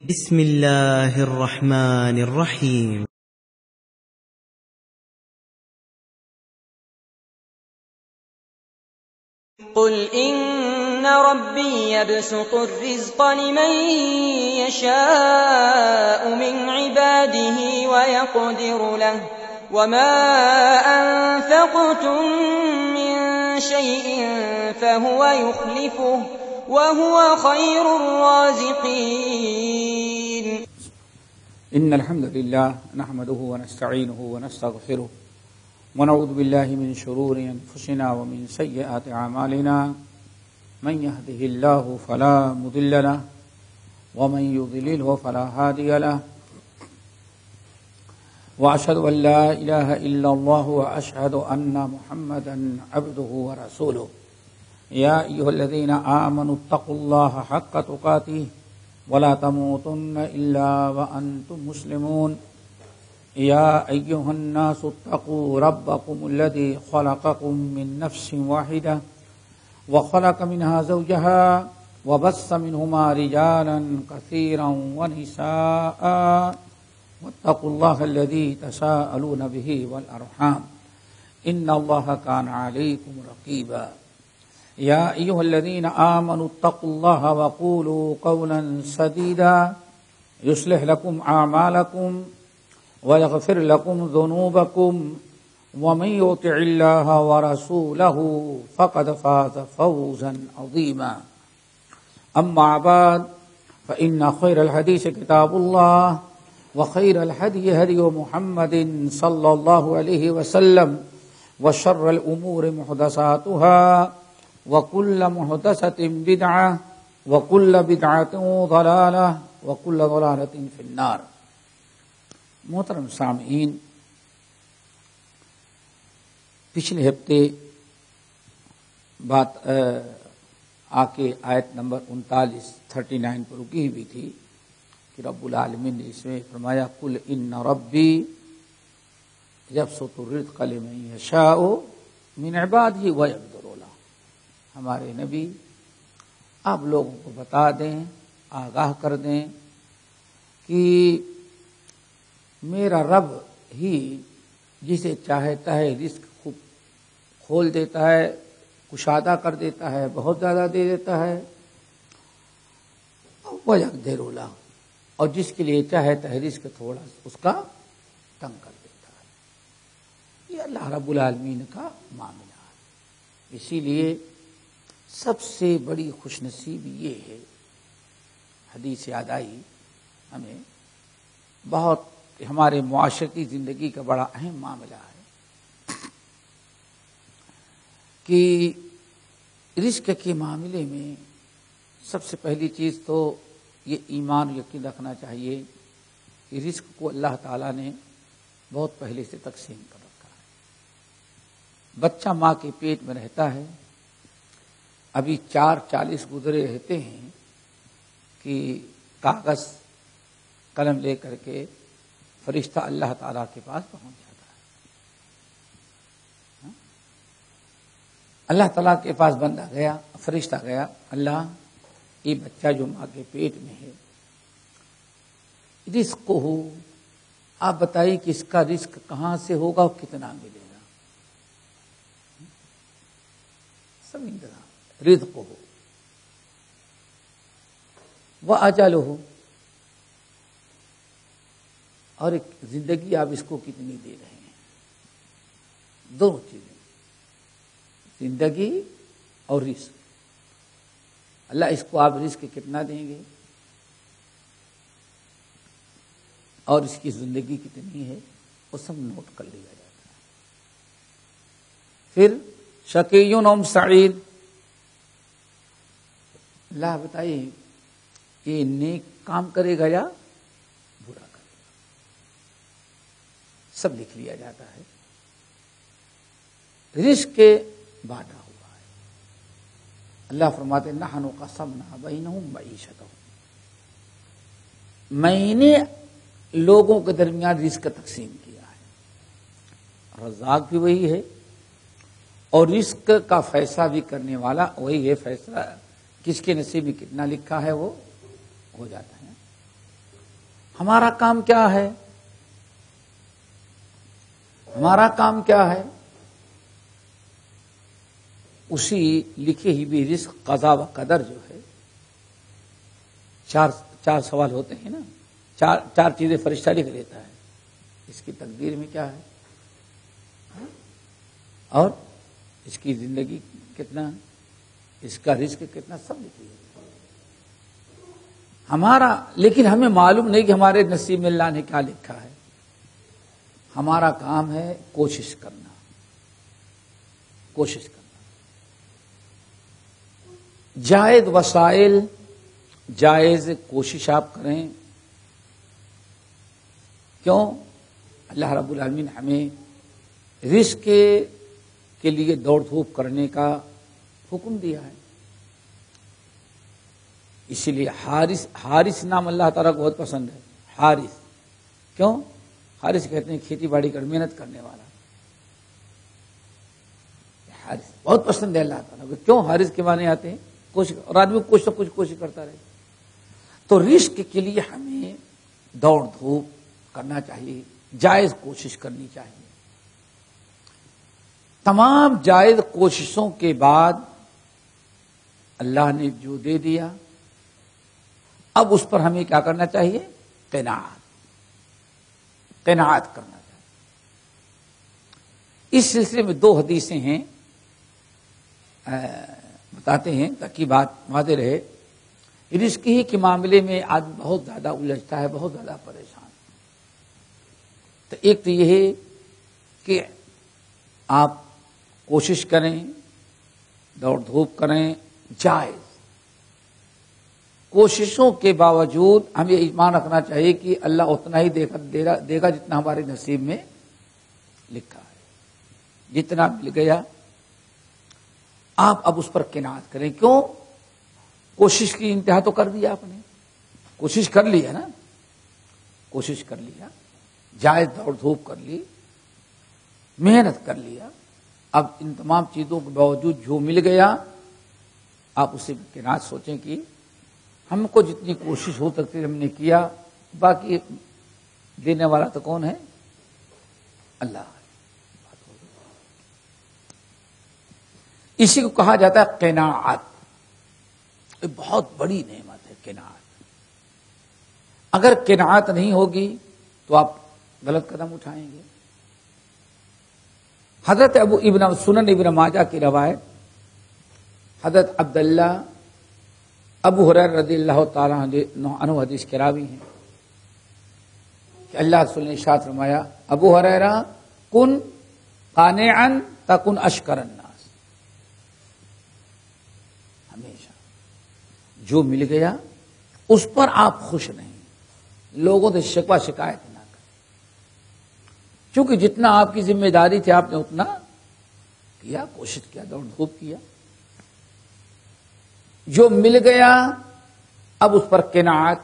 بسم الله الرحمن الرحيم. قل إن ربي يبسط الرزق لمن يشاء من عباده ويقدر له وما أنفقتم من شيء فهو يخلفه وهو خير الرازقين. إن الحمد لله نحمده ونستعينه ونستغفره ونعوذ بالله من شرور أنفسنا ومن سيئات أعمالنا من يهده الله فلا مضل له ومن يضلله فلا هادي له وأشهد أن لا إله إلا الله وأشهد أن محمدا عبده ورسوله. يا أيها الذين آمنوا اتقوا الله حق تقاته ولا تموتن إلا وأنتم مسلمون. يا أيها الناس اتقوا ربكم الذي خلقكم من نفس واحدة وخلق منها زوجها وبث منهما رجالا كثيرا ونساء واتقوا الله الذي تساءلون به والأرحام إن الله كان عليكم رقيبا. يا أيها الذين آمنوا اتقوا الله وقولوا قولا سديدا يصلح لكم أعمالكم ويغفر لكم ذنوبكم ومن يطع الله ورسوله فقد فاز فوزا عظيما. أما بعد فإن خير الحديث كتاب الله وخير الهدي هدي محمد صلى الله عليه وسلم وشر الأمور محدثاتها وكل محدثة بدعة وكل بدعة ضلالة وكل ضلالة في النار. محترم سامعین، پچھلے ہفتے بات آ کے آیت نمبر 39 پر رکی ہوئی تھی کہ رب العالمین نے اس میں فرمایا قل ان ربی یبسط الرزق لمن یشاء من عبادہ ویقدر له. ہمارے نبی آپ لوگوں کو بتا دیں، آگاہ کر دیں کہ میرا رب ہی جسے چاہتا ہے رزق خوب کھول دیتا ہے، کشادہ کر دیتا ہے، بہت زیادہ دے دیتا ہے. وَيَقْدِرُ لَهُ، اور جس کے لیے چاہتا ہے رزق تھوڑا اس کا تنگ کر دیتا ہے. یہ اللہ رب العالمین کا معاملہ ہے. اسی لیے سب سے بڑی خوش نصیبی یہ ہے، حدیث یاد آئی ہمیں، بہت ہمارے معاشرتی زندگی کا بڑا اہم معاملہ ہے کہ رزق کے معاملے میں سب سے پہلی چیز تو یہ ایمان و یقین رکھنا چاہیے کہ رزق کو اللہ تعالیٰ نے بہت پہلے سے تقسیم کر رکھا ہے. بچہ ماں کے پیٹ میں رہتا ہے، ابھی 4:40 گزرے رہتے ہیں کہ کاغذ قلم لے کر کے فرشتہ اللہ تعالیٰ کے پاس پہنچ جاتا ہے. اللہ تعالیٰ کے پاس بندہ گیا، فرشتہ گیا، اللہ یہ بچہ جو ماں کے پیٹ میں ہے رزق ہو، آپ بتائیے کہ اس کا رزق کہاں سے ہوگا اور کتنا ملے گا. سب انتظام رزق ہو وہ اجل ہو، اور ایک زندگی آپ اس کو کتنی دے رہے ہیں. دونوں چیزیں، زندگی اور رزق. اللہ اس کو آپ رزق کتنا دیں گے اور اس کی زندگی کتنی ہے وہ سب نوٹ کر لیا جاتا ہے. پھر شقیٌ ام سعید، اللہ بتائیے یہ نیک کام کرے گا یا برا کرے گا، سب لکھ لیا جاتا ہے. رزق کے بانٹا ہوا ہے. اللہ فرماتے نحن قسمنا بینہم معیشتہم، میں نے لوگوں کے درمیان رزق تقسیم کیا ہے. رزاق بھی وہی ہے اور رزق کا فیصلہ بھی کرنے والا وہی ہے. فیصلہ کس کے نصیب میں کتنا لکھا ہے وہ ہو جاتا ہے. ہمارا کام کیا ہے؟ ہمارا کام کیا ہے؟ اسی لکھے ہی بھی رزق، قضا و قدر جو ہے، چار سوال ہوتے ہیں نا، چار چیزیں فرشتہ لکھ لیتا ہے. اس کی تقدیر میں کیا ہے اور اس کی زندگی کتنا، اس کا رزق کتنا، سب لکھ لیتا ہے. ہمارا لیکن ہمیں معلوم نہیں کہ ہمارے نصیب میں اللہ نے کیا لکھا ہے. ہمارا کام ہے کوشش کرنا، کوشش کرنا. جائز وسائل، جائز کوشش آپ کریں. کیوں؟ اللہ رب العالمین ہمیں رزق کے لیے دوڑ دھوپ کرنے کا حکم دیا ہے. اسی لیے حارث نام اللہ تعالیٰ کو بہت پسند ہے. حارث کیوں؟ حارث کہتے ہیں کھیتی باڑی کر محنت کرنے والا. حارث بہت پسند ہے اللہ تعالیٰ کو. کیوں؟ حارث کے معنی آتے ہیں کوشش، اور آدمی کچھ نہ کچھ کوشش کرتا رہے. تو رزق کے لیے ہمیں دوڑ دھوپ کرنا چاہیے، جائز کوشش کرنی چاہیے. تمام جائز کوششوں کے بعد اللہ نے جو دے دیا، اب اس پر ہمیں کیا کرنا چاہیے؟ قناعت کرنا چاہیے. اس سلسلے میں 2 حدیثیں ہیں، بتاتے ہیں تاکہ بات واضح رہے. رزق ہی کے معاملے میں آدمی بہت زیادہ الجھتا ہے، بہت زیادہ پریشان. تو ایک تو یہ ہے کہ آپ کوشش کریں، دوڑ دھوپ کریں، جائز کوششوں کے باوجود ہمیں ایمان رکھنا چاہیے کہ اللہ اتنا ہی دے گا جتنا ہمارے نصیب میں لکھا ہے. جتنا مل گیا آپ اب اس پر قناعت کریں. کیوں؟ کوشش کی انتہا تو کر دیا آپ نے، کوشش کر لی ہے نا، کوشش کر لیا، جائز دوڑ دھوپ کر لی، محنت کر لیا. اب ان تمام چیزوں کے باوجود جو مل گیا آپ اسے قناعت سوچیں کہ ہم کو جتنی کوشش ہو سکتی ہم نے کیا، باقی دینے والا تو کون ہے؟ اللہ ہے. اسی کو کہا جاتا ہے قناعت. یہ بہت بڑی نعمت ہے قناعت. اگر قناعت نہیں ہوگی تو آپ غلط قدم اٹھائیں گے. حضرت سنن ابن ماجہ کی روایت، حضرت عبداللہ ابو ہریرہ رضی اللہ تعالیٰ عنہ حدیث کے راوی ہیں کہ اللہ رسول نے ارشاد فرمایا، ابو ہریرہ کن قانعا تکن اشکر الناس. ہمیشہ جو مل گیا اس پر آپ خوش رہیں، لوگوں سے شکوہ شکایت نہ کریں. چونکہ جتنا آپ کی ذمہ داری تھی آپ نے اتنا کیا، کوشش کیا، دوڑ دھوپ کیا. جو مل گیا اب اس پر قناعت.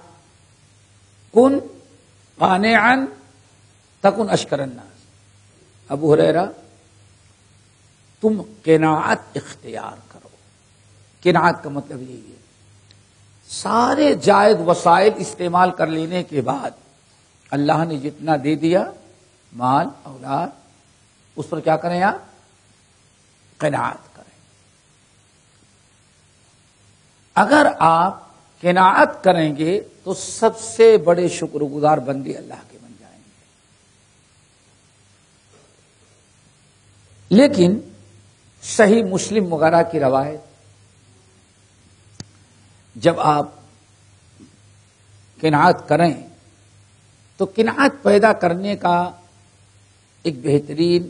کن قانعا تکن اشکر الناس. ابو ہریرہ تم قناعت اختیار کرو. قناعت کا مطلب یہی ہے سارے جائز وسائل استعمال کر لینے کے بعد اللہ نے جتنا دے دیا، مال اولاد، اس پر کیا کریں آپ؟ قناعت کریں. اگر آپ قناعت کریں گے تو سب سے بڑے شکر گزار بندے اللہ کے بن جائیں گے. لیکن صحیح مسلم وغیرہ کی روایت، جب آپ قناعت کریں تو قناعت پیدا کرنے کا ایک بہترین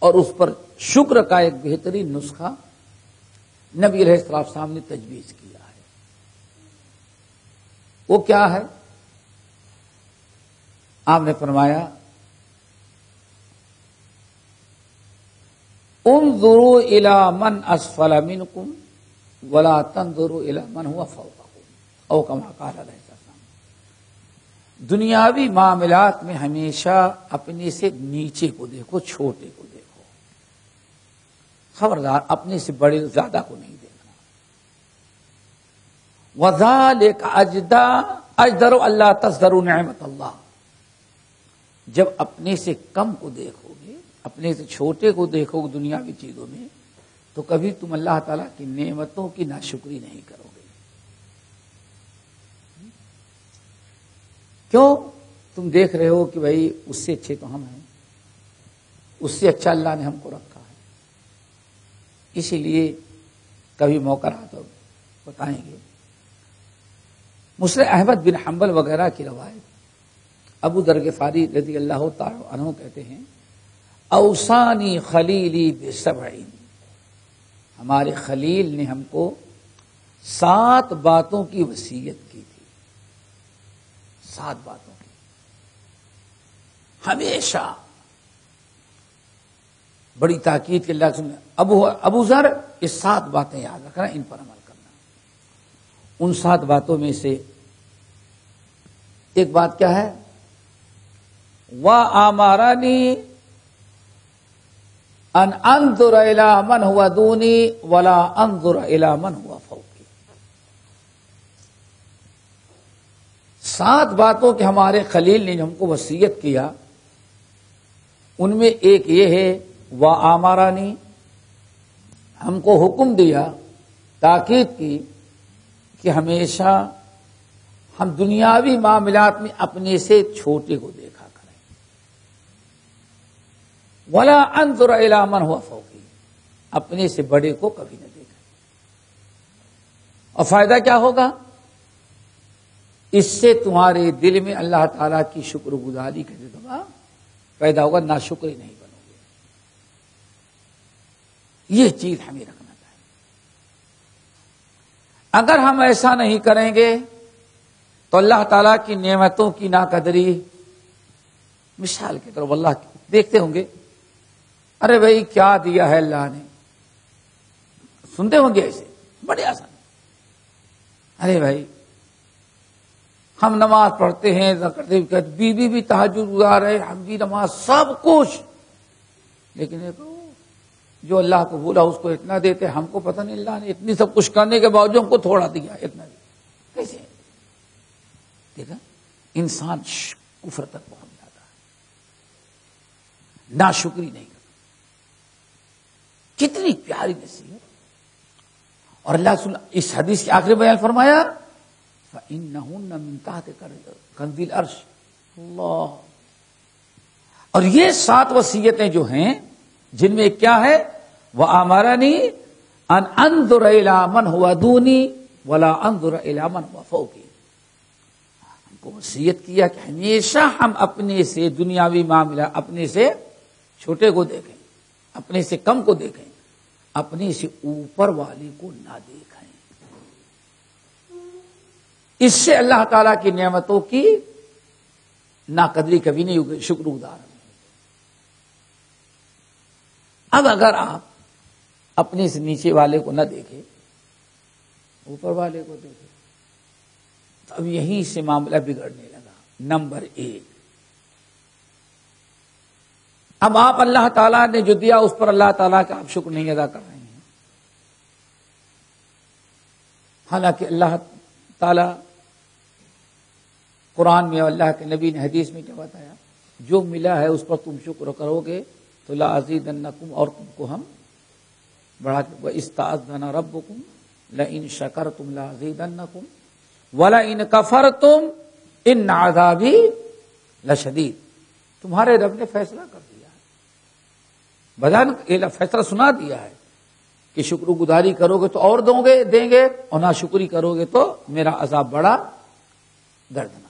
اور اس پر شکر کا ایک بہترین نسخہ نبی علیہ السلام نے تجویز کیا ہے. وہ کیا ہے؟ آپ نے فرمایا انظروا الی من اسفل منکم ولا تنظروا الی من هو فوقکم او کما قال علیہ السلام. دنیاوی معاملات میں ہمیشہ اپنے سے نیچے کو دیکھو، چھوٹے کو دیکھو، خبردار اپنے سے بڑے زیادہ کو نہیں دیکھنا. وذالک اجدی اجدروا اللہ تصدروا نعمت اللہ، جب اپنے سے کم کو دیکھو گے، اپنے سے چھوٹے کو دیکھو گے دنیاوی چیزوں میں، تو کبھی تم اللہ تعالیٰ کی نعمتوں کی ناشکری نہیں کرو گے۔ کیوں؟ تم دیکھ رہے ہو کہ بھائی اس سے اچھے تو ہم ہیں، اس سے اچھا اللہ نے ہم کو رکھا ہے، اسی لیے کبھی موقع رہا تو بتائیں گے۔ مسند احمد بن حنبل وغیرہ کی روایت، ابو ذر غفاری رضی اللہ تعالی عنہ کہتے ہیں اوصانی خلیلی بسبعین، ہمارے خلیل نے ہم کو 7 باتوں کی وصیت کی تھی، 7 باتوں کی، ہمیشہ بڑی تاکید کے اللہ سن ابو ذر یہ 7 باتیں یاد رکھنا، ان پر عمل کرنا۔ ان 7 باتوں میں سے ایک بات کیا ہے؟ وَآمَرَنِي أَنْ أَنظُرَ إِلَىٰ مَنْ هُوَ دُونِي وَلَا أَنظُرَ إِلَىٰ مَنْ هُوَ فَوْقِي۔ 7 باتوں کے ہمارے خلیل نے ہم کو وصیت کیا، ان میں ایک یہ ہے وَآمَرَنِي، ہم کو حکم دیا، تاکید کی کہ ہمیشہ ہم دنیاوی معاملات میں اپنے سے چھوٹے کو دیکھا کریں، وَلَا أَنظُرَ إِلَىٰ مَنْ هُوَ فَوْقِي، اپنے سے بڑے کو کبھی نہ دیکھیں۔ اور فائدہ کیا ہوگا؟ اس سے تمہارے دل میں اللہ تعالیٰ کی شکر گزاری کا جذبہ پیدا ہوگا، ناشکری نہیں بنو گے۔ یہ چیز ہمیں رکھنا چاہیے۔ اگر ہم ایسا نہیں کریں گے تو اللہ تعالیٰ کی نعمتوں کی ناقدری، مثال کے طور پر اللہ دیکھتے ہوں گے، ارے بھائی کیا دیا ہے اللہ نے، سنتے ہوں گے ایسے بڑے آسان، ارے بھائی ہم نماز پڑھتے ہیں، بیوی بھی تہجد گزار ہے، ہم بھی نماز، سب کچھ، لیکن جو اللہ کو بولا اس کو اتنا دیتے، ہم کو پتہ نہیں اللہ نے اتنی سب کچھ کرنے کے باوجود ہم کو تھوڑا دیا، اتنا دیا، کیسے؟ دیکھا انسان کفر تک پہنچ جاتا ہے، ناشکری نہیں کرتا۔ کتنی پیاری نصیحت! اور اللہ اس حدیث کے آخری بیان فرمایا فَإِنَّهُنَّ مِن تَحْتِ كَنزِ الْعَرْشِ، اللہ۔ اور یہ 7 وصیتیں جو ہیں، جن میں کیا ہے؟ وَآمَرَنِي أَنْ أَنظُرَ إِلَىٰ مَنْ هُوَ دُونِي وَلَا أَنظُرَ إِلَىٰ مَنْ هُوَ فَوْقِي، ہم کو وصیت کیا کہ ہمیشہ ہم اپنے سے دنیاوی معاملہ، اپنے سے چھوٹے کو دیکھیں، اپنے سے کم کو دیکھیں، اپنے سے اوپر والے کو نہ دیکھیں۔ اس سے اللہ تعالیٰ کی نعمتوں کی ناقدری کبھی نہیں ہوگی، شکر گزار۔ اب اگر آپ اپنے سے نیچے والے کو نہ دیکھیں، اوپر والے کو دیکھیں، تو اب یہیں سے معاملہ بگڑنے لگا۔ نمبر 1، اب آپ اللہ تعالیٰ نے جو دیا اس پر اللہ تعالیٰ کا آپ شکر نہیں ادا کر رہے ہیں، حالانکہ اللہ تعالیٰ قرآن میں، اللہ کے نبی نے حدیث میں کیا بتایا؟ جو ملا ہے اس پر تم شکر کرو گے تو لَأَزِيدَنَّكُمْ، اور تم کو ہم بڑھا کے، وَإِسْتَأَذَنَ رَبُّكُمْ لَئِن شَكَرْتُمْ لَأَزِيدَنَّكُمْ وَلَئِن كَفَرْتُمْ إِنَّ عَذَابِي لَشَدِيدٌ۔ تمہارے رب نے فیصلہ کر دیا ہے، بدان فیصلہ سنا دیا ہے کہ شکر گزاری کرو گے تو اور دیں گے، اور ناشکری کرو گے تو میرا عذاب بڑا دردناک۔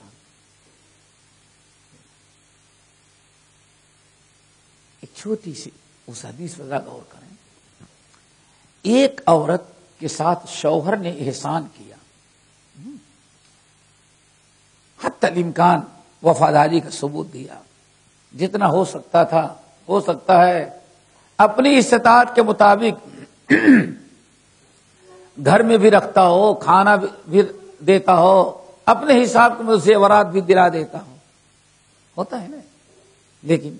ایک چھوٹی سی اس حدیث پر غور کریں۔ ایک عورت کے ساتھ شوہر نے احسان کیا، حتی الامکان وفاداری کا ثبوت دیا، جتنا ہو سکتا تھا، ہو سکتا ہے اپنی استطاعت کے مطابق گھر میں بھی رکھتا ہو، کھانا بھی دیتا ہو، اپنے حساب میں زیورات بھی دلا دیتا ہو، ہوتا ہے نا۔ لیکن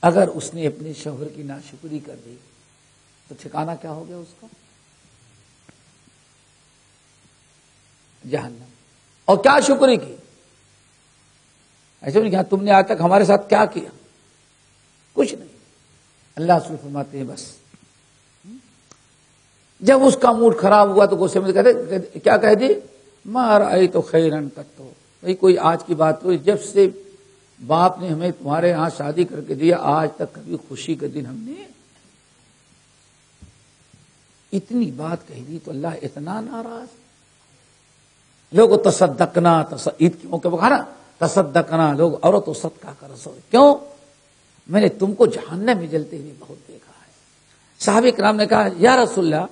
اگر اس نے اپنے شوہر کی ناشکری کر دی تو ٹھکانہ کیا ہو گیا اس کا؟ جہنم. اور کیا شکری کی؟ ایسے نہیں کہا تم نے آج تک ہمارے ساتھ کیا کیا؟ کچھ نہیں. اللہ رسول فرماتے ہیں بس جب اس کا موڈ خراب ہوا تو غصے میں کہتے کیا کہہ دی؟ ما رأیت تو خیرن قط. بھائی کوئی آج کی بات ہوئی، جب سے باپ نے ہمیں تمہارے ہاں شادی کر کے دیا آج تک کبھی خوشی کے دن ہم نے اتنی بات کہہ دی تو اللہ اتنا ناراض. لوگ تصدقنا عید کے موقع پر نا تصدقنا لوگ عورت و صدقہ کا رسول. کیوں؟ میں نے تم کو جہنم میں جلتے ہوئے بہت دیکھا ہے. صحابہ کرام نے کہا یا رسول اللہ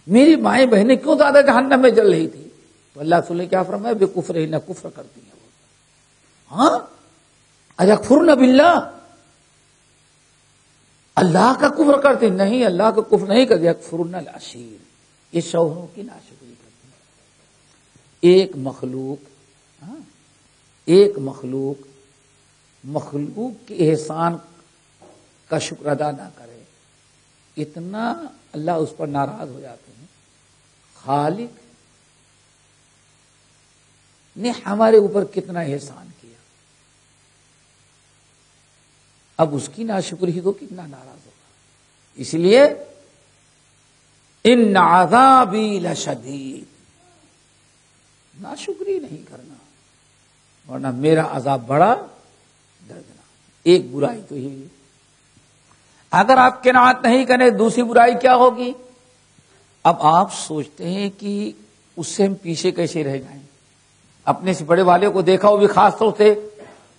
میری مائیں بہنیں کیوں زیادہ جہنم میں جل رہی تھی؟ تو اللہ رسول نے کیا فرمایا؟ بے کفر ہی نہ کفر کرتی ہیں. ہاں اجکفرن باللہ، اللہ کا کفر کرتے نہیں، اللہ کا کفر نہیں کرتے. یکفرن العشیر، یہ شوہروں کی ناشکری کرتی ہیں. ایک مخلوق کے احسان کا شکر ادا نہ کرے اتنا اللہ اس پر ناراض ہو جاتے ہیں. خالق نے ہمارے اوپر کتنا احسان کیا، اب اس کی ناشکری تو کتنا ناراض ہوگا. اس لیے ان عذابی لشدید، ناشکری نہیں کرنا ورنہ میرا عذاب بڑا دردناک. ایک برائی تو یہ ہے. اگر آپ قناعت نہیں کریں دوسری برائی کیا ہوگی؟ اب آپ سوچتے ہیں کہ اس سے ہم پیچھے کیسے رہ جائیں. اپنے سے بڑے والے کو دیکھا وہ بھی خاص طور سے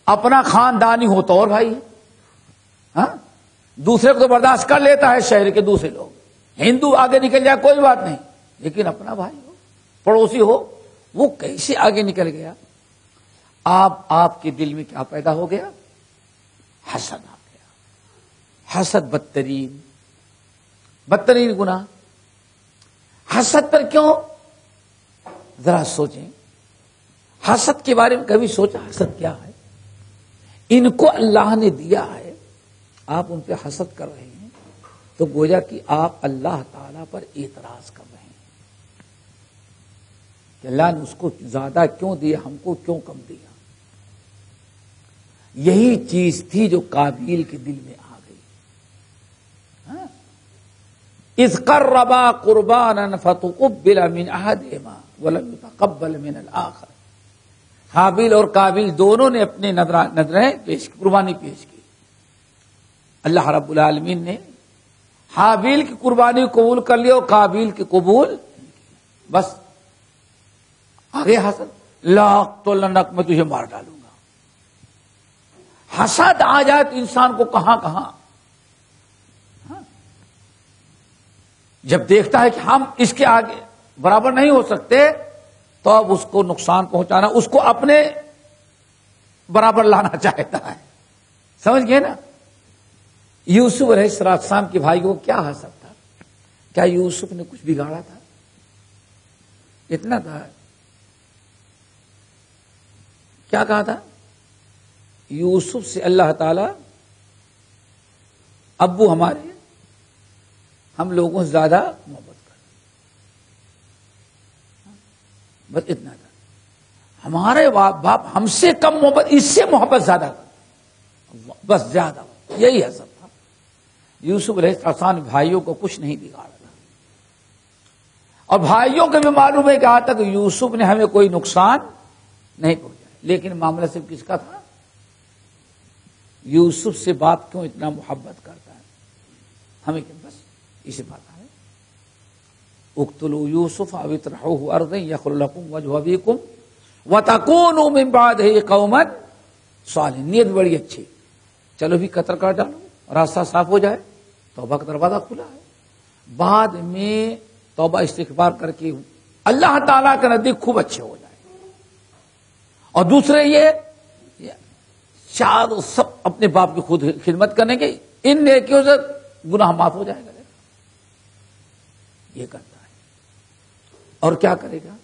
اپنا خاندانی ہوتا اور بھائی ہاں دوسرے کو تو برداشت کر لیتا ہے، شہر کے دوسرے لوگ ہندو آگے نکل جائے کوئی بات نہیں، لیکن اپنا بھائی ہو پڑوسی ہو وہ کیسے آگے نکل گیا؟ آپ کے دل میں کیا پیدا ہو گیا؟ حسد آ گیا. حسد بدترین گناہ. حسد پر کیوں؟ ذرا سوچیں. حسد کے بارے میں کبھی سوچا حسد کیا ہے؟ ان کو اللہ نے دیا ہے، آپ ان پہ حسد کر رہے ہیں تو گویا کہ آپ اللہ تعالی پر اعتراض کر رہے ہیں کہ اللہ نے اس کو زیادہ کیوں دیا، ہم کو کیوں کم دیا. یہی چیز تھی جو قابیل کے دل میں آ گئی. اذ قربا قربانا فتقبل من احدهما ولم يتقبل من الاخر. حابیل اور قابیل دونوں نے اپنے نذریں پیش کی، قربانی پیش کی. اللہ رب العالمین نے حابیل کی قربانی قبول کر لی اور قابیل کی قبول بس آگے حسد لاقتلنک، میں تجھے مار ڈالوں گا. حسد آ جائے تو انسان کو کہاں جب دیکھتا ہے کہ ہم اس کے آگے برابر نہیں ہو سکتے تو اب اس کو نقصان پہنچانا، اس کو اپنے برابر لانا چاہتا ہے. سمجھ گئے نا؟ یوسف علیہ السلام کے بھائی کو کیا حسد تھا؟ کیا یوسف نے کچھ بگاڑا تھا؟ اتنا تھا. کیا کہا تھا؟ یوسف سے اللہ تعالی ابو ہمارے ہم لوگوں سے زیادہ محبت کرتے، بس اتنا تھا. ہمارے باپ ہم سے کم محبت، اس سے محبت زیادہ کرتے، بس زیادہ. یہی حسد تھا. یوسف علیہ السلام بھائیوں کو کچھ نہیں بگاڑا تھا، اور بھائیوں کو بھی معلوم ہے کہ آج تک یوسف نے ہمیں کوئی نقصان نہیں پہنچایا. لیکن معاملہ صرف کس کا تھا؟ یوسف سے باپ کیوں اتنا محبت کرتا ہے ہمیں کہ بس اسی بات ہے. اقتلوا یوسف او اطرحوه ارضا یخل لکم وجہ ابیکم وتکونوا من بعدہ قوما صالحین. نیت بڑی اچھی، چلو بھی قتل کر ڈالو، راستہ صاف ہو جائے، توبہ کا دروازہ کھلا ہے. بعد میں توبہ استغفار کر کے اللہ تعالیٰ کے نزدیک خوب اچھے ہو جائے. اور دوسرے یہ شاید سب اپنے باپ کی خود خدمت کرنے کے، ان نیکیوں سے گناہ معاف ہو جائے گا. یہ کرتا ہے. اور کیا کرے گا؟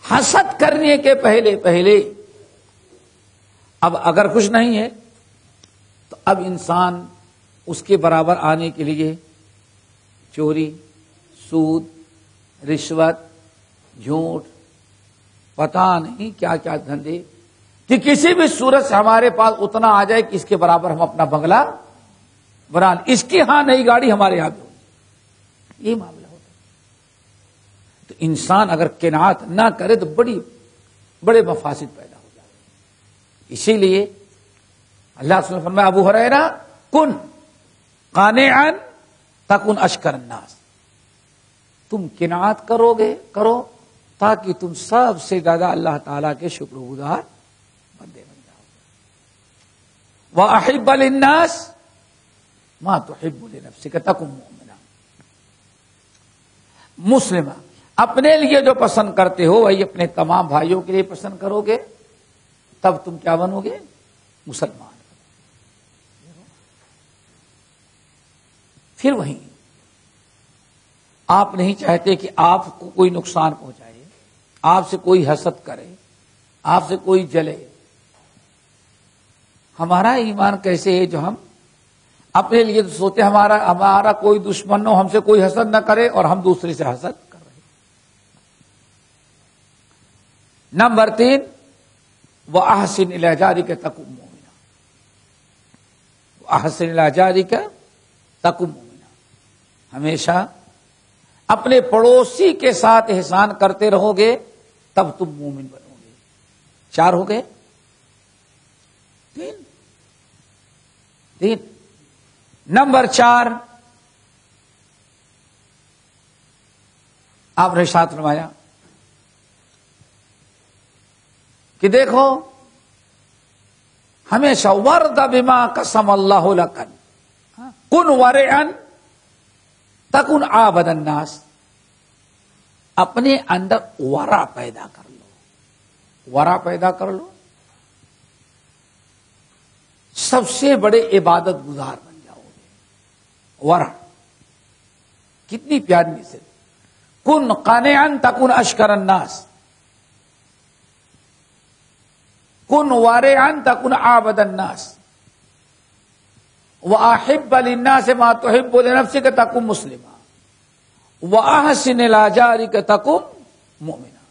حسد کرنے کے پہلے اب اگر کچھ نہیں ہے تو اب انسان اس کے برابر آنے کے لیے چوری، سود، رشوت، جھوٹ، پتا نہیں کیا کیا دھندے کہ کسی بھی صورت سے ہمارے پاس اتنا آ جائے کہ اس کے برابر ہم اپنا بنگلہ بنا لیں، اس کی ہاں نئی گاڑی ہمارے یہاں بھی ہو، یہ معاملہ ہوتا ہے۔ تو انسان اگر قناعت نہ کرے تو بڑے مفاسد پیدا ہو جائے۔ اسی لیے اللہ صلی اللہ علیہ وسلم فرمایا ابو ہریرہ کن قانعا تکن اشکر الناس، تم قناعت کرو تاکہ تم سب سے زیادہ اللہ تعالیٰ کے شکر گزار بندے بن جاؤ۔ وَأَحِبَّ لِلنَّاسِ مَا تُحِبُّ لِنَفْسِكَ تَكُن مُؤْمِنًا، مسلمہ اپنے لیے جو پسند کرتے ہو وہی اپنے تمام بھائیوں کے لیے پسند کرو گے، تب تم کیا بنو گے؟ مسلمان۔ پھر وہیں آپ نہیں چاہتے کہ آپ کو کوئی نقصان پہنچائے، آپ سے کوئی حسد کرے، آپ سے کوئی جلے۔ ہمارا ایمان کیسے ہے جو ہم اپنے لیے تو سوچتے ہمارا کوئی دشمن ہو، ہم سے کوئی حسد نہ کرے، اور ہم دوسرے سے حسد کر رہے۔ نمبر 3 وَأَحْسِنْ إِلَىٰ جَارِكَ تَكُن مُؤْمِنًا، وَأَحْسِنْ إِلَىٰ جَارِكَ تَكُن مُؤْمِنًا، ہمیشہ اپنے پڑوسی کے ساتھ احسان کرتے رہو گے تب تم مومن بنو گے۔ 4 ہو گئے، 3 نمبر 4 آپ نے ارشاد فرمایا کہ دیکھو ہمیشہ ورد بما قسم اللہ لکن کن ورعن تکن عابد الناس، اپنے اندر ورع پیدا کر لو، ورع پیدا کر لو، سب سے بڑے عبادت گزار بن جاؤ گے۔ ورع کتنی پیاری مثال، کن قانعا تکن اشکر الناس، کن ورعا تکن عابد الناس، وَأَحِبَّ لِلنَّاسِ مَا تُحِبُّ لِنَفْسِكَ تَكُن مُسْلِمًا وَأَحْسِنْ إِلَىٰ جَارِكَ تَكُن مُؤْمِنًا۔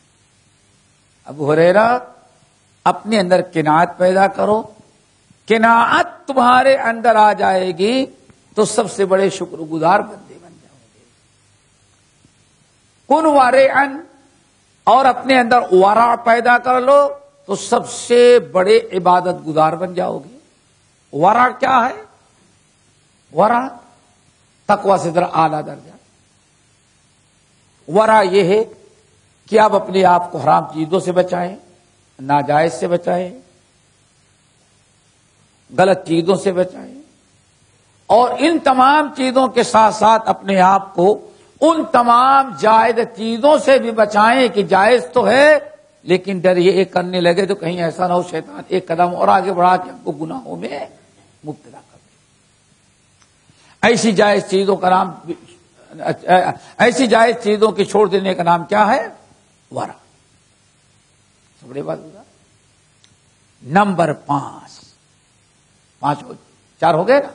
ابو ہریرہ اپنے اندر قناعت پیدا کرو، قناعت تمہارے اندر آ جائے گی تو سب سے بڑے شکر گزار بندے بن جاؤ گے۔ کن ورعا، اور اپنے اندر ورع پیدا کر لو تو سب سے بڑے عبادت گزار بن جاؤ گے۔ ورع کیا ہے؟ ورع تقوی سے ذرا اعلیٰ درجہ۔ ورع یہ ہے کہ آپ اپنے آپ کو حرام چیزوں سے بچائیں، ناجائز سے بچائیں، غلط چیزوں سے بچائیں، اور ان تمام چیزوں کے ساتھ ساتھ اپنے آپ کو ان تمام جائز چیزوں سے بھی بچائیں کہ جائز تو ہے لیکن ڈر یہ ایک کرنے لگے تو کہیں ایسا نہ ہو شیطان ایک قدم اور آگے بڑھا کے ہم کو گناہوں میں مبتلا کر دے۔ ایسی جائز چیزوں کا نام، ایسی جائز چیزوں کے چھوڑ دینے کا نام کیا ہے؟ ورع۔ سب بڑی بات ہوگا۔ نمبر 5 4 ہو گئے نا۔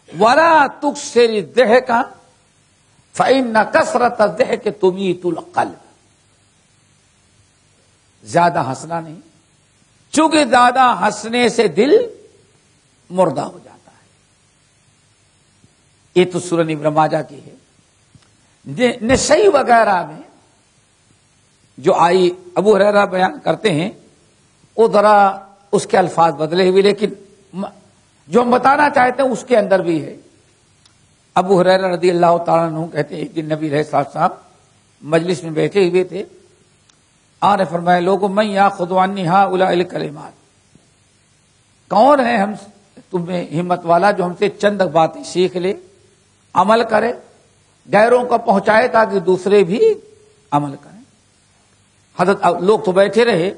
وَلَا تُكْثِرِ الضَّحْكَ فَإِنَّ كَثْرَةَ الضَّحْكِ تُمِيتُ الْقَلْبَ، زیادہ ہنسنا نہیں، چونکہ زیادہ ہنسنے سے دل مردہ ہو جاتا ہے۔ یہ تو سورہ ابن ماجہ کی ہے۔ نسائی وغیرہ میں جو آئی ابو ہریرہ بیان کرتے ہیں وہ ذرا اس کے الفاظ بدلے ہوئے، لیکن جو ہم بتانا چاہتے ہیں اس کے اندر بھی ہے۔ ابو ہریرہ رضی اللہ تعالیٰ عنہ کہتے ہیں ایک دن نبی علیہ الصلوۃ والسلام مجلس میں بیٹھے ہوئے تھے، آپ نے فرمایا لوگوں من یاخذ عنی ہؤلاء الکلمات، کون ہے ہم تمہیں ہمت والا جو ہم سے چند باتیں سیکھ لے، عمل کرے، غیروں کو پہنچائے تاکہ دوسرے بھی عمل کریں۔ حضرت لوگ تو بیٹھے رہے،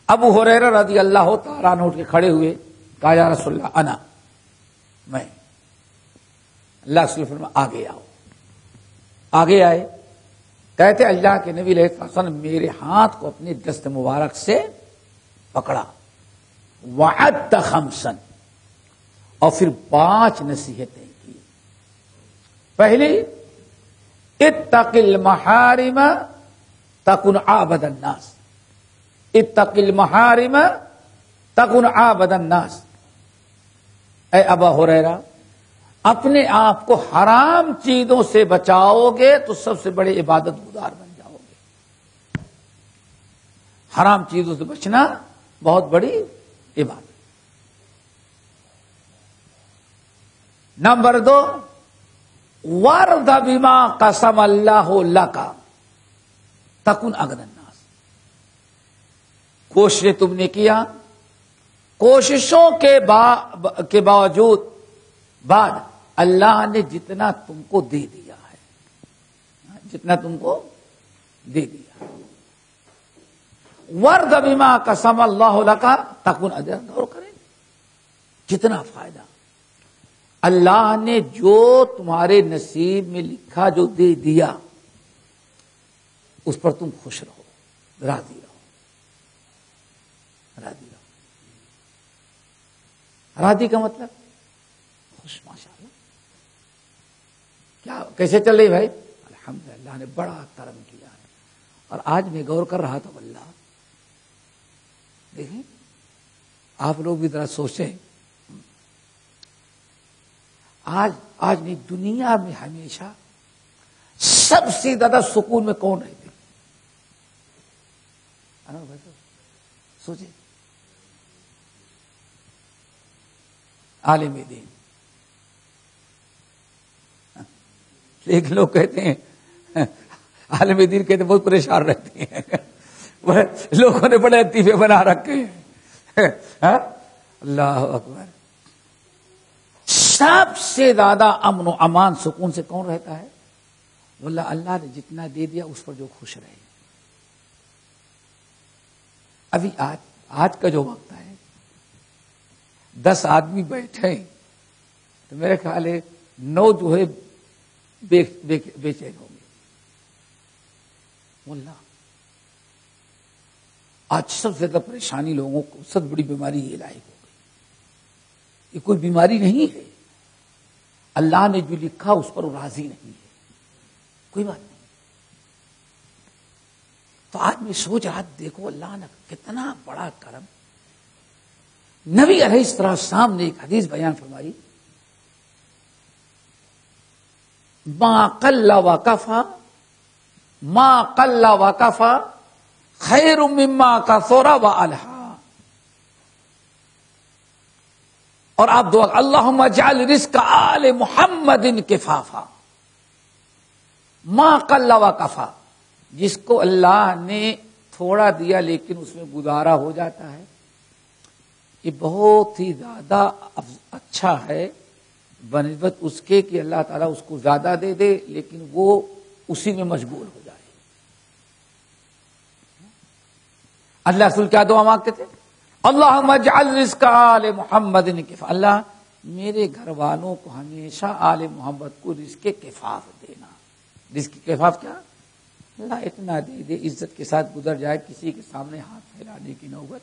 ابو ہریرہ رضی اللہ تعالیٰ عنہ اٹھ کے کھڑے ہوئے، کہا یا رسول اللہ انا، میں۔ اللہ کے رسول فرمایا آگے آؤ۔ آگے آئے، کہتے اللہ کے نبی علیہ السلام نے میرے ہاتھ کو اپنے دست مبارک سے پکڑا، وعد خمسا، اور پھر 5 نصیحتیں کی۔ پہلی اتق المحارم تکن عابد الناس، اتق المحارم تکن عابد الناس، اے ابا ہریرہ اپنے آپ کو حرام چیزوں سے بچاؤ گے تو سب سے بڑے عبادت گزار بن جاؤ گے۔ حرام چیزوں سے بچنا بہت بڑی عبادت۔ نمبر 2، وَارْضَ بِمَا قَسَمَ اللَّهُ لَكَ تَكُنْ أَغْنَى النَّاسِ۔ کوششیں تم نے کیا، کوششوں کے باوجود بعد اللہ نے جتنا تم کو دے دیا ہے، جتنا تم کو دے دیا، وَارْضَ بِمَا قَسَمَ اللَّهُ لَكَ تَكُنْ أَغْنَى، غور کریں کتنا فائدہ۔ اللہ نے جو تمہارے نصیب میں لکھا جو دے دیا اس پر تم خوش رہو، راضی رہو، راضی رہو۔ راضی کا مطلب خوش، ماشاءاللہ۔ کیا کیسے چل رہی بھائی؟ الحمدللہ، اللہ نے بڑا کرم کیا ہے۔ اور آج میں غور کر رہا تھا، واللہ دیکھیں آپ لوگ بھی ذرا سوچیں، آج نہیں دنیا میں ہمیشہ سب سے زیادہ سکون میں کون رہتے؟ سوچیں، عالم دین۔ ایک لوگ کہتے ہیں عالم دین کہتے ہیں بہت پریشان رہتے ہیں، لوگوں نے بڑے لطیفے بنا رکھے ہیں۔ اللہ اکبر۔ سب سے زیادہ امن و امان سکون سے کون رہتا ہے؟ واللہ اللہ نے جتنا دے دیا اس پر جو خوش رہے۔ ابھی آج کا جو وقت ہے، 10 آدمی بیٹھے تو میرے خیال ہے 9 جو ہے بے چین ہوں گے۔ واللہ آج سب سے زیادہ پریشانی لوگوں کو، سب سے بڑی بیماری یہ لاحق ہو گئی۔ یہ کوئی بیماری نہیں ہے، اللہ نے جو لکھا اس پر وہ راضی نہیں ہے، کوئی بات نہیں۔ تو آج میں سوچ رہا، دیکھو اللہ نے کتنا بڑا کرم۔ نبی علیہ السلام نے ایک حدیث بیان فرمائی، ما قل وکفا، ما قل وکفا خیر مما کثر وألہا۔ اور آپ دعا، اللہم اجعل رزق آل محمد کفافا۔ ما قل وکفا، جس کو اللہ نے تھوڑا دیا لیکن اس میں گزارا ہو جاتا ہے، یہ بہت ہی زیادہ اچھا ہے بنسبت اس کے کہ اللہ تعالیٰ اس کو زیادہ دے دے لیکن وہ اسی میں مشغول ہو جائے۔ اللہ رسول کیا دعا مانگتے تھے؟ اللہم اجعل رزق آل محمد کفاف، اللہ میرے گھر والوں کو ہمیشہ آل محمد کو رزق کفاف دینا۔ رزق کفاف کیا؟ اللہ اتنا دے دے عزت کے ساتھ گزر جائے، کسی کے سامنے ہاتھ پھیلانے کی نوبت،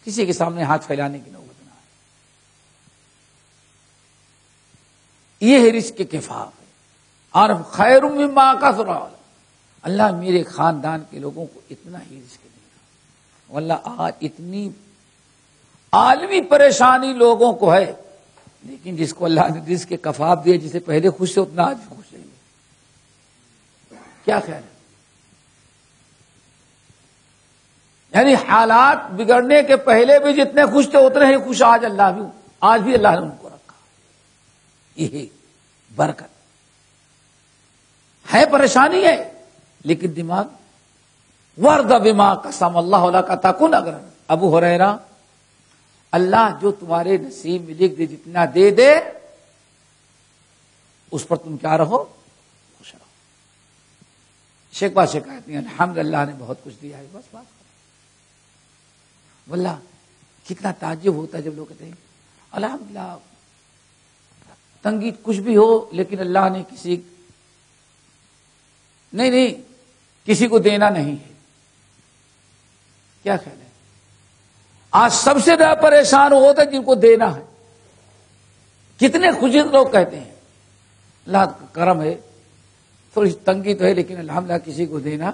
کسی کے سامنے ہاتھ پھیلانے کی نوبت نہ آئے۔ یہ ہے رزق کفاف ہے۔ اور خیر مما کثر، اللہ میرے خاندان کے لوگوں کو اتنا ہی رزق دینا۔ واللہ آج اتنی عالمی پریشانی لوگوں کو ہے، لیکن جس کو اللہ نے رزق کفاف دیا، جسے پہلے خوش سے اتنا آج بھی خوش رہیے۔ کیا خیال ہے؟ یعنی حالات بگڑنے کے پہلے بھی جتنے خوش تھے اتنے ہی خوش آج بھی اللہ نے ان کو رکھا۔ یہ برکت ہے، پریشانی ہے لیکن دماغ وَارْضَ بِمَا قَسَمَ اللَّهُ لَكَ تَكُنْ أَغْنَى۔ ابو ہریرہ، اللہ جو تمہارے نصیب میں لکھ دے، جتنا دے دے اس پر تم کیا رہو؟ خوش رہو۔ شیخ بادشاہ کہتے ہیں الحمدللہ نے بہت کچھ دیا ہے، بس بات۔ واللہ کتنا تعجب ہوتا ہے جب لوگ کہتے ہیں الحمدللہ، تنگی کچھ بھی ہو لیکن اللہ نے کسی کو دینا نہیں ہے۔ کیا خیال ہے؟ آج سب سے زیادہ پریشان ہوتے جن کو دینا ہے۔ کتنے خوشی لوگ کہتے ہیں اللہ کا کرم ہے، تھوڑی تنگی تو ہے لیکن الحمدللہ کسی کو دینا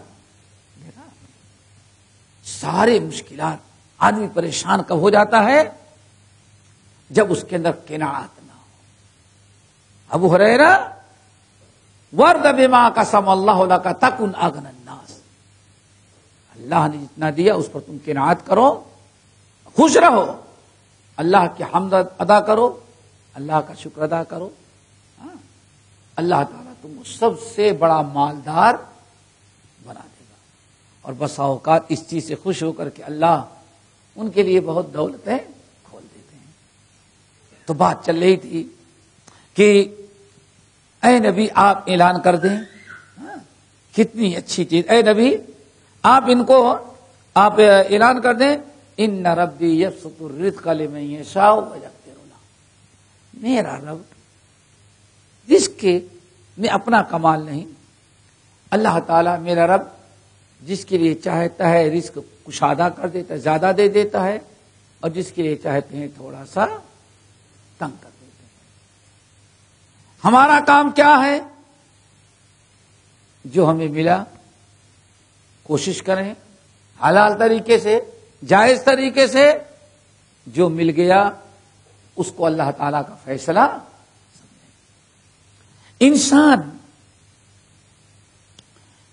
سارے مشکلات. آدمی پریشان کب ہو جاتا ہے؟ جب اس کے اندر قناعت نہ ہو. ابو ہریرہ ورد بما قسم اللہ لک تکن اغنى الناس. اللہ نے جتنا دیا اس پر تم قناعت کرو، خوش رہو، اللہ کی حمد ادا کرو، اللہ کا شکر ادا کرو. اللہ تعالیٰ تم کو سب سے بڑا مالدار بنا دے گا. اور بسا اوقات اس چیز سے خوش ہو کر کے اللہ ان کے لیے بہت دولتیں کھول دیتے ہیں. تو بات چل رہی تھی کہ اے نبی آپ اعلان کر دیں. کتنی اچھی چیز. اے نبی آپ ان کو آپ اعلان کر دیں ان ربی یبسط الرزق لمن یشاء ویقدر له. میرا رب رزق میں اپنا کمال نہیں. اللہ تعالیٰ میرا رب جس کے لیے چاہتا ہے رزق کشادہ کر دیتا ہے، زیادہ دے دیتا ہے، اور جس کے لیے چاہتے ہیں تھوڑا سا تنگ کر دیتے ہیں. ہمارا کام کیا ہے؟ جو ہمیں ملا کوشش کریں حلال طریقے سے، جائز طریقے سے. جو مل گیا اس کو اللہ تعالی کا فیصلہ سمجھیں. انسان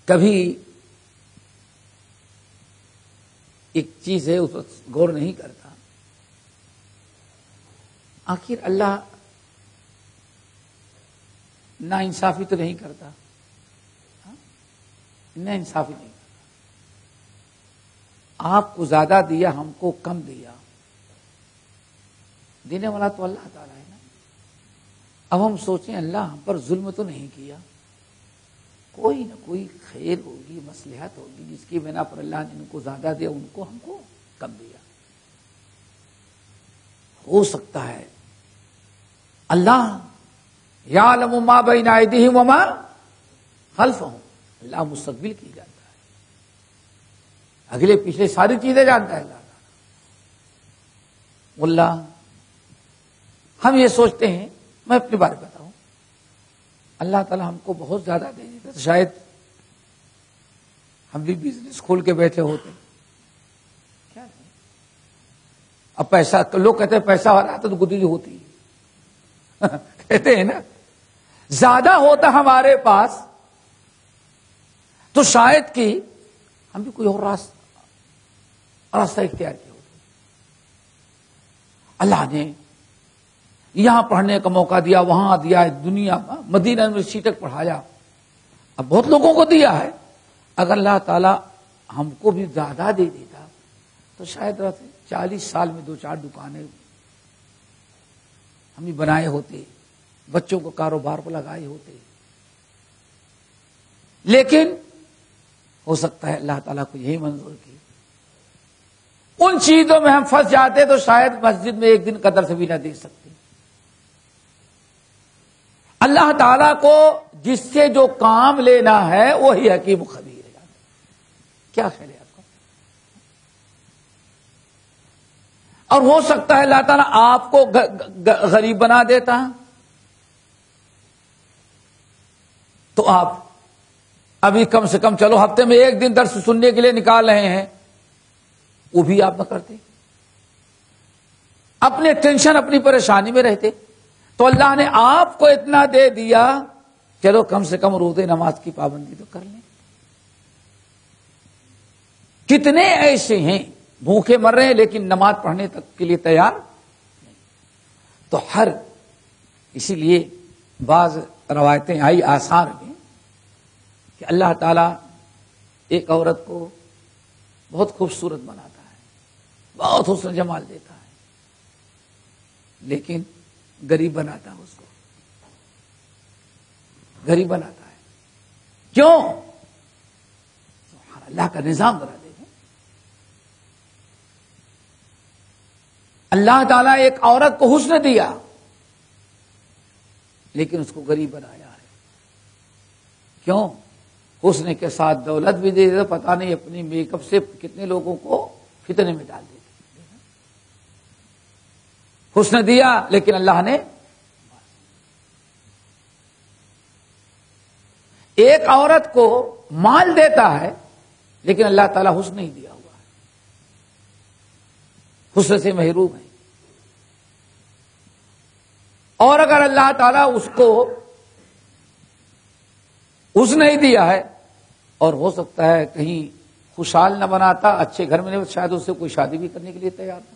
کبھی ایک چیز ہے اس پر غور نہیں کرتا، آخر اللہ نا انصافی تو نہیں کرتا، نا انصافی نہیں کرتا. آپ کو زیادہ دیا، ہم کو کم دیا. دینے والا تو اللہ تعالیٰ ہے نا. اب ہم سوچیں اللہ ہم پر ظلم تو نہیں کیا، کوئی نہ کوئی خیر ہوگی، مصلحت ہوگی جس کی بنا پر اللہ نے ان کو زیادہ دیا، ان کو ہم کو کم دیا. ہو سکتا ہے اللہ یعلم ما بین ایدیہم وما خلفہم. اللہ مستقبل کی جانتا ہے، اگلے پیچھے ساری چیزیں جانتا ہے اللہ تعالیٰ. اللہ ہم یہ سوچتے ہیں، میں اپنی بات بتاؤں، اللہ تعالیٰ ہم کو بہت زیادہ دے دیتا تو شاید ہم بھی بزنس کھول کے بیٹھے ہوتے. کیا نہیں؟ اب پیسہ لوگ کہتے ہیں پیسہ آتا تو گدی ہوتی ہے کہتے ہیں نا. زیادہ ہوتا ہمارے پاس تو شاید کہ ہم بھی کوئی اور راستہ اختیار کیا ہوتا. اللہ نے یہاں پڑھنے کا موقع دیا، وہاں دیا، دنیا مدینہ یونیورسٹی تک پڑھایا، اب بہت لوگوں کو دیا ہے. اگر اللہ تعالیٰ ہم کو بھی زیادہ دے دیتا تو شاید 40 سال میں 2-4 دکانیں ہم بھی بنائے ہوتے، بچوں کو کاروبار پر لگائے ہوتے. لیکن ہو سکتا ہے اللہ تعالیٰ کو یہی منظور کی. ان چیزوں میں ہم پھنس جاتے تو شاید مسجد میں ایک دن کا درس بھی نہ دے سکتے. اللہ تعالیٰ کو جس سے جو کام لینا ہے وہی حکیم و خبیر ہے. کیا خیال ہے آپ کا؟ اور ہو سکتا ہے اللہ تعالیٰ آپ کو غریب بنا دیتا تو آپ ابھی کم سے کم چلو ہفتے میں ایک دن درس سننے کے لیے نکال رہے ہیں، وہ بھی آپ نہ کرتے، اپنے ٹینشن اپنی پریشانی میں رہتے. تو اللہ نے آپ کو اتنا دے دیا، چلو کم سے کم روزے نماز کی پابندی تو کر لیں. کتنے ایسے ہیں بھوکے مر رہے ہیں لیکن نماز پڑھنے تک کے لیے تیار نہیں. تو اسی لیے بعض روایتیں آئی آثار میں کہ اللہ تعالیٰ ایک عورت کو بہت خوبصورت بناتا ہے، بہت حسن جمال دیتا ہے، لیکن غریب بناتا ہے، اس کو غریب بناتا ہے. کیوں؟ اللہ کا نظام بنا دے گا. اللہ تعالیٰ ایک عورت کو حسن دیا لیکن اس کو غریب بنایا ہے. کیوں؟ حسن کے ساتھ دولت بھی دے دیتا، پتہ نہیں اپنی میک اپ سے کتنے لوگوں کو فتنے میں ڈال دیتے. حسن دیا لیکن اللہ نے ایک عورت کو مال دیتا ہے لیکن اللہ تعالیٰ حسن نہیں دیا ہوا ہے، حسن سے محروم ہے. اور اگر اللہ تعالیٰ اس کو حسن نہیں دیا ہے اور ہو سکتا ہے کہیں خوشحال نہ بناتا، اچھے گھر میں نہیں، شاید اس سے کوئی شادی بھی کرنے کے لیے تیار نہ.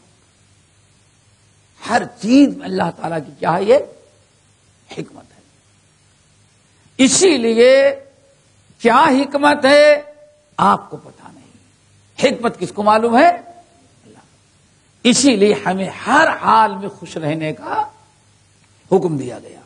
ہر چیز میں اللہ تعالیٰ کی کیا ہے؟ یہ حکمت ہے. اسی لیے کیا حکمت ہے آپ کو پتا نہیں، حکمت کس کو معلوم ہے؟ اللہ. اسی لیے ہمیں ہر حال میں خوش رہنے کا حکم دیا گیا.